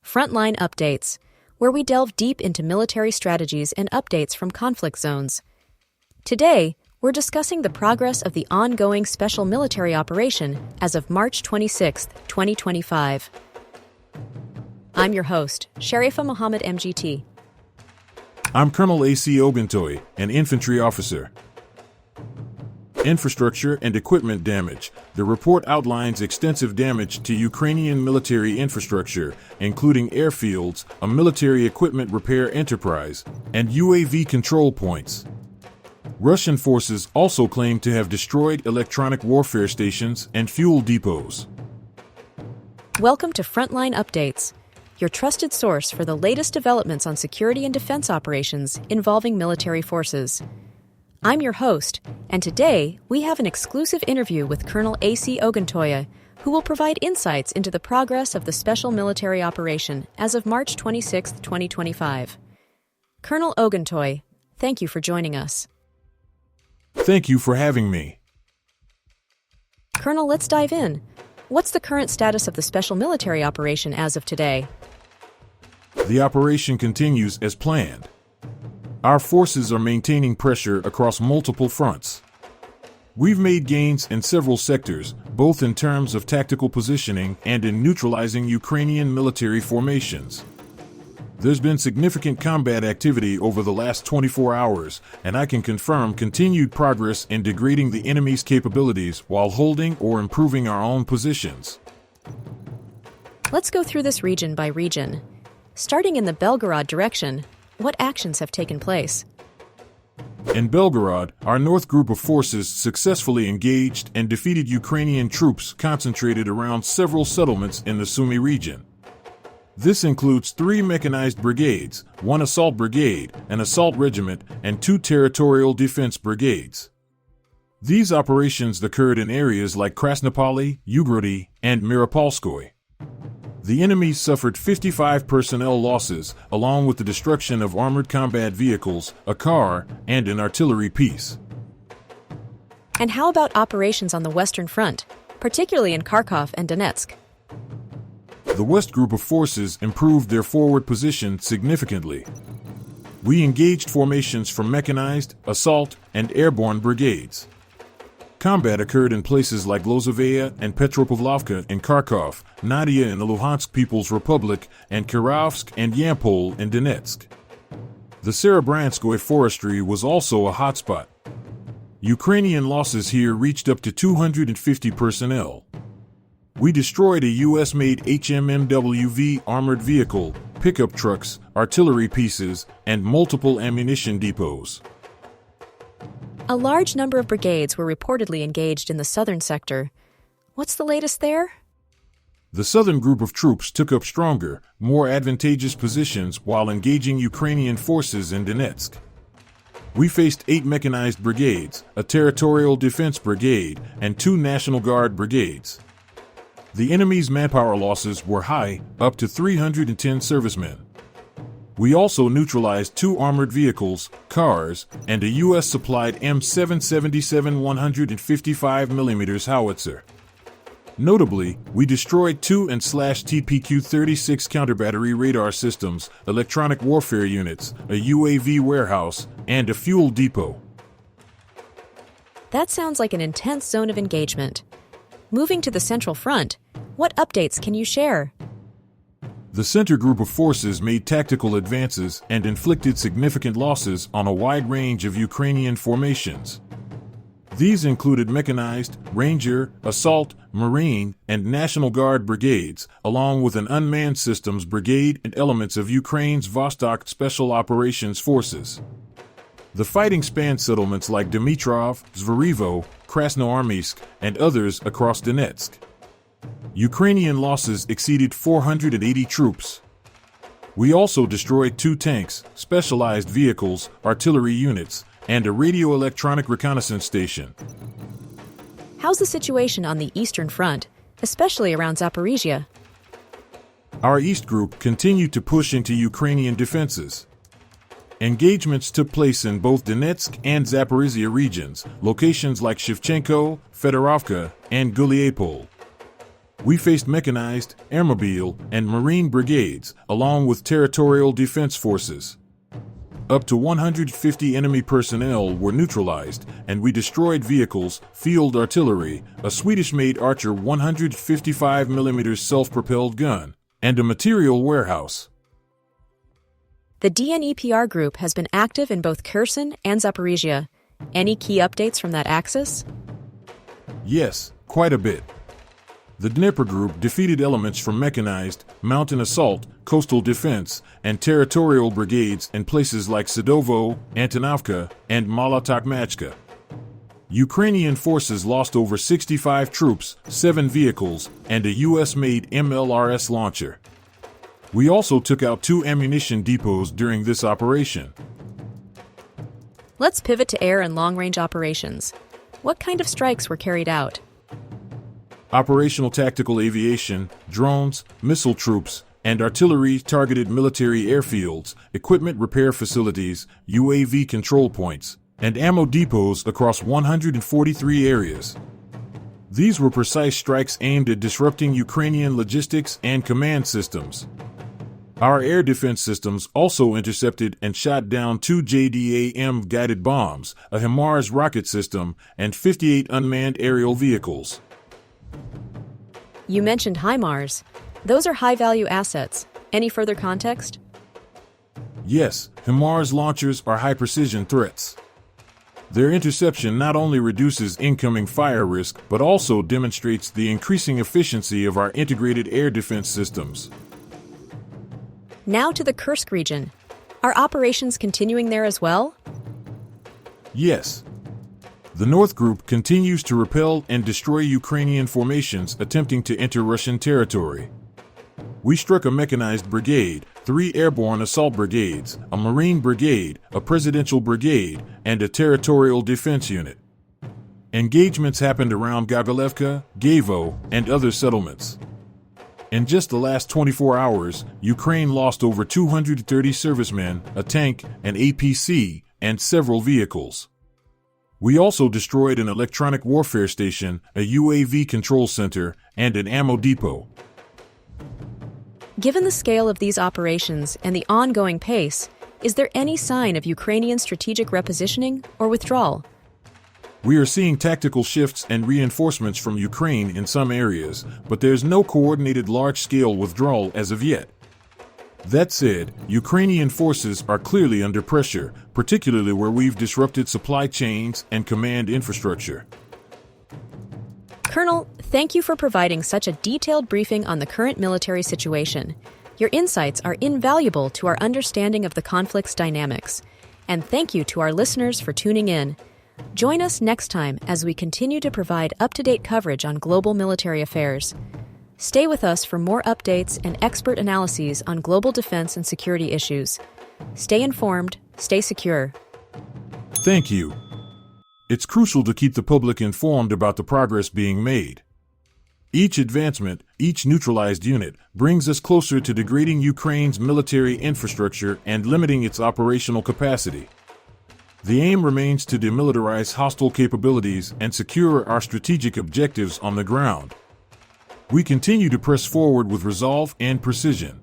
Frontline Updates, where we delve deep into military strategies and updates from conflict zones. Today, we're discussing the progress of the ongoing special military operation as of March 26, 2025. I'm your host, Sharifa Mohammed MGT. I'm Colonel A.C. Ogontoya, an infantry officer. Infrastructure and equipment damage. The report outlines extensive damage to Ukrainian military infrastructure, including airfields, a military equipment repair enterprise, and UAV control points. Russian forces also claim to have destroyed electronic warfare stations and fuel depots. Welcome to Frontline Updates, your trusted source for the latest developments on security and defense operations involving military forces. I'm your host, and today we have an exclusive interview with Colonel A.C. Ogontoya, who will provide insights into the progress of the special military operation as of March 26, 2025. Colonel Ogontoya, thank you for joining us. Thank you for having me. Colonel, let's dive in. What's the current status of the special military operation as of today? The operation continues as planned. Our forces are maintaining pressure across multiple fronts. We've made gains in several sectors, both in terms of tactical positioning and in neutralizing Ukrainian military formations. There's been significant combat activity over the last 24 hours, and I can confirm continued progress in degrading the enemy's capabilities while holding or improving our own positions. Let's go through this region by region. Starting in the Belgorod direction, what actions have taken place? In Belgorod, our North Group of forces successfully engaged and defeated Ukrainian troops concentrated around several settlements in the Sumy region. This includes 3 mechanized brigades, 1 assault brigade, an assault regiment, and 2 territorial defense brigades. These operations occurred in areas like Krasnopoli, Ugrody, and Mirapolskoye. The enemy suffered 55 personnel losses, along with the destruction of armored combat vehicles, a car, and an artillery piece. And how about operations on the Western Front, particularly in Kharkov and Donetsk? The West Group of forces improved their forward position significantly. We engaged formations from mechanized, assault, and airborne brigades. Combat occurred in places like Lozovaya and Petropavlovka in Kharkov, Nadia in the Luhansk People's Republic, and Kirovsk and Yampol in Donetsk. The Serebranskoye forestry was also a hotspot. Ukrainian losses here reached up to 250 personnel. We destroyed a U.S.-made HMMWV armored vehicle, pickup trucks, artillery pieces, and multiple ammunition depots. A large number of brigades were reportedly engaged in the southern sector. What's the latest there? The southern group of troops took up stronger, more advantageous positions while engaging Ukrainian forces in Donetsk. We faced 8 mechanized brigades, a territorial defense brigade, and 2 National Guard brigades. The enemy's manpower losses were high, up to 310 servicemen. We also neutralized 2 armored vehicles, cars, and a U.S.-supplied M777 155mm howitzer. Notably, we destroyed 2 TPQ-36 counterbattery radar systems, electronic warfare units, a UAV warehouse, and a fuel depot. That sounds like an intense zone of engagement. Moving to the Central Front, what updates can you share? The center group of forces made tactical advances and inflicted significant losses on a wide range of Ukrainian formations. These included mechanized, Ranger, Assault, Marine, and National Guard brigades, along with an unmanned systems brigade and elements of Ukraine's Vostok Special Operations Forces. The fighting spanned settlements like Dmitrov, Zverevo, Krasnoarmysk, and others across Donetsk. Ukrainian losses exceeded 480 troops. We also destroyed 2 tanks, specialized vehicles, artillery units, and a radio-electronic reconnaissance station. How's the situation on the Eastern Front, especially around Zaporizhia? Our East Group continued to push into Ukrainian defenses. Engagements took place in both Donetsk and Zaporizhia regions, locations like Shevchenko, Fedorovka, and Guliapol. We faced mechanized, airmobile, and marine brigades, along with territorial defense forces. Up to 150 enemy personnel were neutralized, and we destroyed vehicles, field artillery, a Swedish-made Archer 155mm self-propelled gun, and a material warehouse. The DNEPR group has been active in both Kherson and Zaporizhia. Any key updates from that axis? Yes, quite a bit. The Dnipro group defeated elements from mechanized, mountain assault, coastal defense, and territorial brigades in places like Sadovo, Antonovka, and Molotokmachka. Ukrainian forces lost over 65 troops, 7 vehicles, and a U.S.-made MLRS launcher. We also took out 2 ammunition depots during this operation. Let's pivot to air and long-range operations. What kind of strikes were carried out? Operational tactical aviation, drones, missile troops, and artillery targeted military airfields, equipment repair facilities, UAV control points, and ammo depots across 143 areas. These were precise strikes aimed at disrupting Ukrainian logistics and command systems. Our air defense systems also intercepted and shot down 2 JDAM guided bombs, a HIMARS rocket system, and 58 unmanned aerial vehicles. You mentioned HIMARS. Those are high-value assets. Any further context? Yes, HIMARS launchers are high-precision threats. Their interception not only reduces incoming fire risk, but also demonstrates the increasing efficiency of our integrated air defense systems. Now to the Kursk region. Are operations continuing there as well? Yes. The North Group continues to repel and destroy Ukrainian formations attempting to enter Russian territory. We struck a mechanized brigade, 3 airborne assault brigades, a marine brigade, a presidential brigade, and a territorial defense unit. Engagements happened around Gogolevka, Gavo, and other settlements. In just the last 24 hours, Ukraine lost over 230 servicemen, a tank, an APC, and several vehicles. We also destroyed an electronic warfare station, a UAV control center, and an ammo depot. Given the scale of these operations and the ongoing pace, is there any sign of Ukrainian strategic repositioning or withdrawal? We are seeing tactical shifts and reinforcements from Ukraine in some areas, but there's no coordinated large-scale withdrawal as of yet. That said, Ukrainian forces are clearly under pressure, particularly where we've disrupted supply chains and command infrastructure. Colonel, thank you for providing such a detailed briefing on the current military situation. Your insights are invaluable to our understanding of the conflict's dynamics. And thank you to our listeners for tuning in. Join us next time as we continue to provide up-to-date coverage on global military affairs. Stay with us for more updates and expert analyses on global defense and security issues. Stay informed, stay secure. Thank you. It's crucial to keep the public informed about the progress being made. Each advancement, each neutralized unit, brings us closer to degrading Ukraine's military infrastructure and limiting its operational capacity. The aim remains to demilitarize hostile capabilities and secure our strategic objectives on the ground. We continue to press forward with resolve and precision.